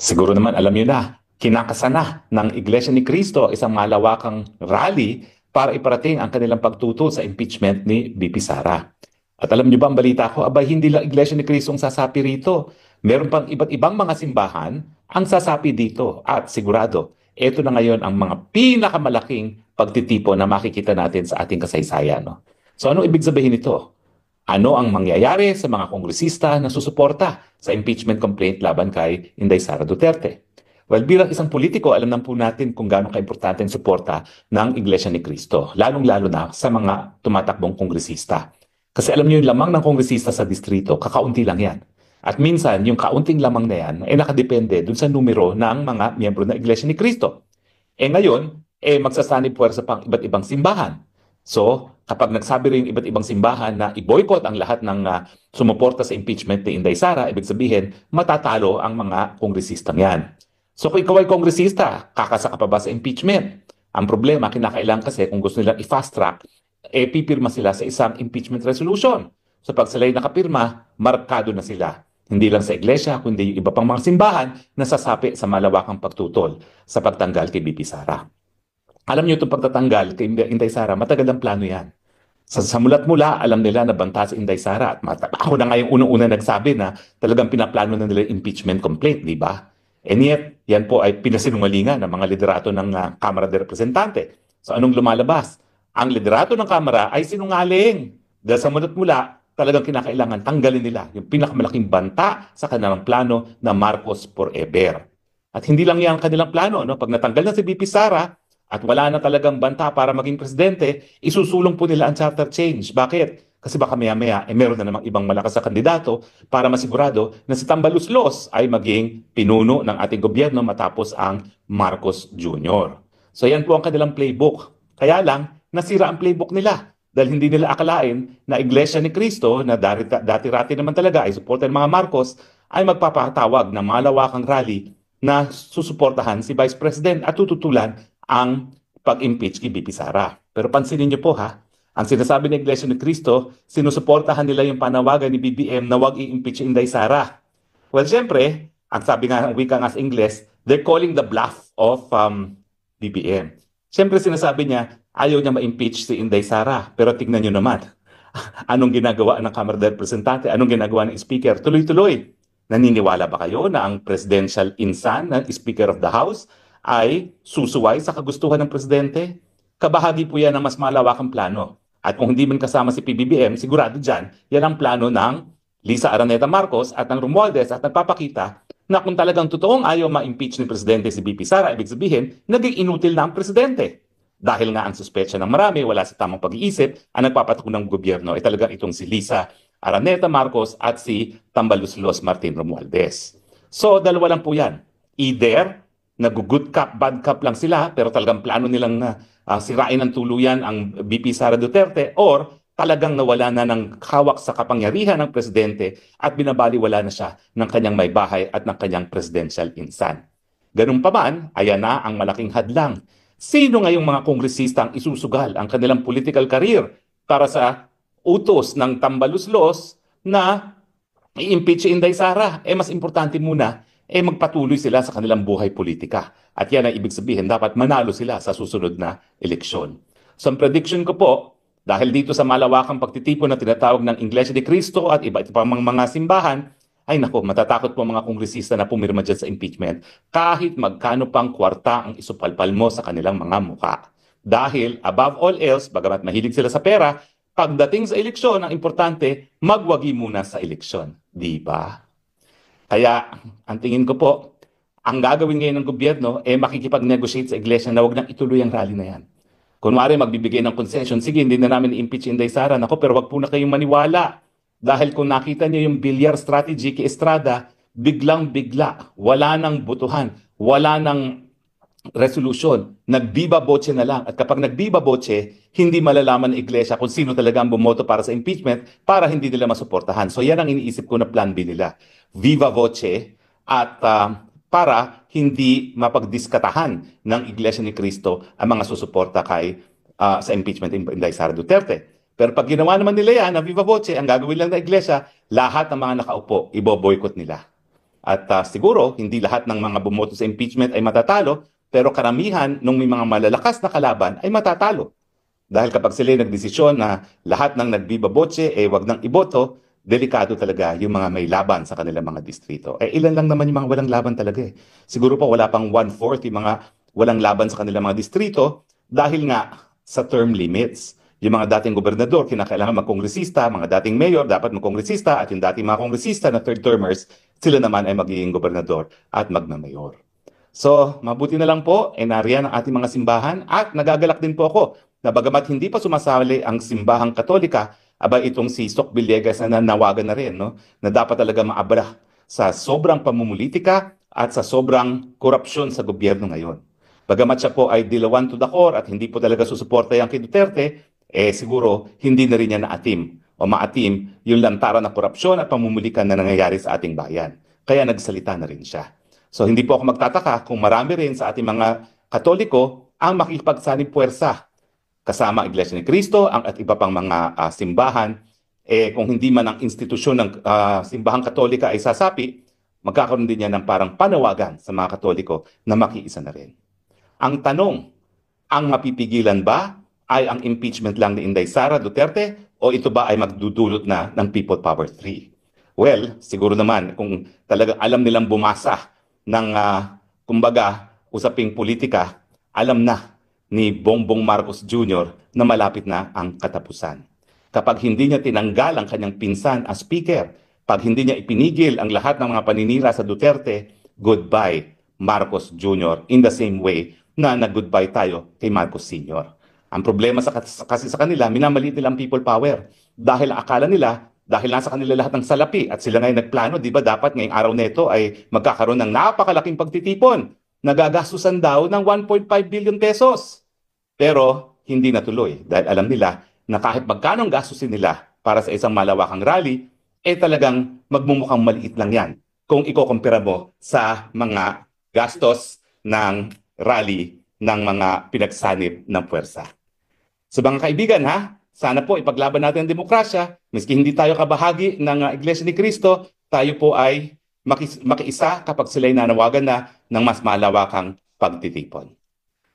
Siguro naman alam niyo na, kinakasana ng Iglesia ni Cristo isang malawakang rally para iparating ang kanilang pagtuto sa impeachment ni VP Sara. At alam niyo ba ang balita ko, abay hindi lang Iglesia ni Cristo ang sasapi rito. Meron pang iba't ibang mga simbahan ang sasapi dito. At sigurado, ito na ngayon ang mga pinakamalaking pagtitipo na makikita natin sa ating kasaysayan. No? So anong ibig sabihin nito? Ano ang mangyayari sa mga kongresista na susuporta sa impeachment complaint laban kay Inday Sara Duterte? Well, bilang isang politiko, alam na po natin kung gaano kaimportante ang suporta ng Iglesia ni Cristo, lalong-lalo na sa mga tumatakbong kongresista. Kasi alam niyo yung lamang ng kongresista sa distrito, kakaunti lang yan. At minsan, yung kaunting lamang na yan ay nakadepende dun sa numero ng mga miyembro ng Iglesia ni Cristo. Ngayon, magsasanib puwersa pang iba't ibang simbahan. So, kapag nagsabi rin iba't ibang simbahan na i-boycott ang lahat ng sumuporta sa impeachment ni Inday Sara, ibig sabihin, matatalo ang mga kongresistang yan. So, kung ikaw ay kongresista, kakasa ka pa ba sa impeachment? Ang problema, kinakailangan kasi kung gusto nilang i-fast track, pipirma sila sa isang impeachment resolution. So, pag sila'y nakapirma, markado na sila. Hindi lang sa iglesia, kundi yung iba pang mga simbahan na sasapi sa malawakang pagtutol sa pagtanggal kay VP Sara. Alam niyo itong pagtatanggal kay Inday Sara, matagal ang plano yan. Sa mulat-mula, alam nila na banta si Inday Sara. At ako na nga yung unang-una nagsabi na talagang pinaplano na nila impeachment complaint, di ba? And yet, yan po ay pinasinungalingan ng mga liderato ng Kamara de Representante. So anong lumalabas? Ang liderato ng Kamara ay sinungaling. Dahil sa mulat-mula, talagang kinakailangan tanggalin nila yung pinakamalaking banta sa kanilang plano na Marcos Forever. At hindi lang yan kanilang plano. No? Pag natanggal na si VP Sara, at wala na talagang banta para maging presidente, isusulong po nila ang charter change. Bakit? Kasi baka maya-maya, meron na namang ibang malakas na kandidato para masigurado na si Tambaluslos ay maging pinuno ng ating gobyerno matapos ang Marcos Jr. So yan po ang kanilang playbook. Kaya lang, nasira ang playbook nila dahil hindi nila akalain na Iglesia ni Cristo, na dati-rati naman talaga ay suporta ng mga Marcos, ay magpapatawag ng malawakang rally na susuportahan si Vice President at tututulan ang pag-impeach kay VP Sara. Pero pansinin niyo po ha, ang sinasabi ng Iglesia ni Cristo, sinusuportahan nila yung panawagan ni BBM na wag i-impeach Inday Sara. Well, siyempre, ang sabi nga ng wika nga sa Ingles, they're calling the bluff of BBM. Siyempre sinasabi niya, ayaw niya ma-impeach si Inday Sara. Pero tignan niyo naman, anong ginagawa ng Kamara de Representante, anong ginagawa ng Speaker, tuloy-tuloy. Naniniwala ba kayo na ang presidential insan na Speaker of the House ay susuway sa kagustuhan ng presidente? Kabahagi po yan ng mas malawakang plano. At kung hindi man kasama si PBBM, sigurado dyan, yan ang plano ng Lisa Araneta Marcos at ng Romualdez at nagpapakita na kung talagang totoong ayaw ma-impeach ni presidente si VP Sara, ibig sabihin, naging inutil na ang presidente. Dahil nga ang suspetsya ng marami, wala sa tamang pag-iisip, ang nagpapatakbo ng gobyerno ay talagang itong si Lisa Araneta Marcos at si Tambaluslos Martin Romualdez. So, dalawa lang po yan. Either nag-good cop, bad cop lang sila, pero talagang plano nilang sirain ng tuluyan ang VP Sara Duterte, or talagang nawala na ng hawak sa kapangyarihan ng presidente at binabaliwala na siya ng kanyang may bahay at ng kanyang presidential insan. Ganun pa man, ayan na ang malaking hadlang. Sino ngayong mga kongresista ang isusugal ang kanilang political career para sa utos ng Tambaluslos na i-impeach si Inday Sara? Mas importante muna, magpatuloy sila sa kanilang buhay politika. At yan ay ibig sabihin, dapat manalo sila sa susunod na eleksyon. So ang prediction ko po, dahil dito sa malawakang pagtitipon na tinatawag ng Iglesia ni Cristo at iba pang mga simbahan, ay nako, matatakot po mga kongresista na pumirma dyan sa impeachment kahit magkano pang kwarta ang isupalpal mo sa kanilang mga mukha. Dahil above all else, bagamat mahilig sila sa pera, pagdating sa eleksyon, ang importante, magwagi muna sa eleksyon. Di ba? Kaya, ang tingin ko po, ang gagawin ngayon ng gobyerno, makikipag-negotiate sa iglesia na wag nang ituloy ang rally na yan. Kunwari, magbibigay ng concession, sige, hindi na namin i-impeach Inday Sara. Nako, pero wag po na kayong maniwala. Dahil kung nakita niyo yung bilyar strategy kay Estrada, biglang-bigla, wala nang butuhan, wala nang resolution, nagbiba boche na lang. At kapag nagbiba boche, hindi malalaman ng iglesia kung sino talaga ang bumoto para sa impeachment para hindi nila masuportahan. So yan ang iniisip ko na plan B nila. Viva voce at para hindi mapagdiskatahan ng Iglesia ni Cristo ang mga susuporta sa impeachment ni Inday Sara Duterte. Pero pag ginawa naman nila yan, na viva voce, ang gagawin lang ng Iglesia, lahat ng mga nakaupo, iboboykot nila. At siguro, hindi lahat ng mga bumoto sa impeachment ay matatalo, pero karamihan ng may mga malalakas na kalaban ay matatalo. Dahil kapag sila nagdesisyon na lahat ng nagbibabotse wag nang iboto, delikado talaga yung mga may laban sa kanilang mga distrito. Ilan lang naman yung mga walang laban talaga eh. Siguro pa wala pang 1/4 yung mga walang laban sa kanilang mga distrito dahil nga sa term limits. Yung mga dating gobernador, kinakailangan magkongresista, mga dating mayor dapat magkongresista, at yung dating mga kongresista na third termers, sila naman ay magiging gobernador at magmamayor. So, mabuti na lang po, nariyan ang ating mga simbahan at nagagalak din po ako na bagamat hindi pa sumasali ang simbahang Katolika, aba itong si Sok Villegas na nanawagan na rin, no? Na dapat talaga maabra sa sobrang pamumulitika at sa sobrang korupsyon sa gobyerno ngayon. Bagamat siya po ay dilawan to the core at hindi po talaga susuporta yan kay Duterte, siguro hindi na rin niya naatim o maatim yung lantaran na korupsyon at pamumulikan na nangyayari sa ating bayan. Kaya nagsalita na rin siya. So hindi po ako magtataka kung marami rin sa ating mga Katoliko ang makikipagsanib puwersa kasama Iglesia ni Cristo at iba pang mga simbahan. Kung hindi man ang institusyon ng simbahang Katolika ay sasapi, magkakaroon din yan ng parang panawagan sa mga Katoliko na makiisa na rin. Ang tanong, ang mapipigilan ba ay ang impeachment lang ni Inday Sara Duterte o ito ba ay magdudulot na ng People Power 3? Well, siguro naman kung talagang alam nilang bumasa ng kumbaga usaping politika, alam na ni Bongbong Marcos Jr. na malapit na ang katapusan. Kapag hindi niya tinanggal ang kanyang pinsan as speaker, pag hindi niya ipinigil ang lahat ng mga paninira sa Duterte, goodbye Marcos Jr. in the same way na nag-goodbye tayo kay Marcos Sr. Ang problema kasi sa kanila, minamaliit nila ang people power. Dahil akala nila, dahil nasa kanila lahat ng salapi at sila ngayon nagplano, di ba dapat ngayong araw nito ay magkakaroon ng napakalaking pagtitipon. Nagagastusan daw ng 1.5 billion pesos. Pero hindi natuloy dahil alam nila na kahit magkano ang gastusin nila para sa isang malawakang rally, talagang magmumukhang maliit lang yan kung ikukumpira mo sa mga gastos ng rally ng mga pinagsanib ng puwersa. So mga kaibigan ha, sana po ipaglaban natin ang demokrasya, miski hindi tayo kabahagi ng Iglesia ni Cristo, tayo po ay makiisa kapag sila'y nanawagan na ng mas malawakang pagtitipon.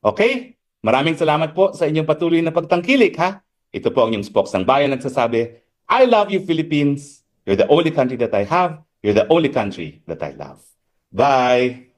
Okay? Maraming salamat po sa inyong patuloy na pagtangkilik ha. Ito po ang inyong spokesang bayan nagsasabi, I love you Philippines. You're the only country that I have. You're the only country that I love. Bye!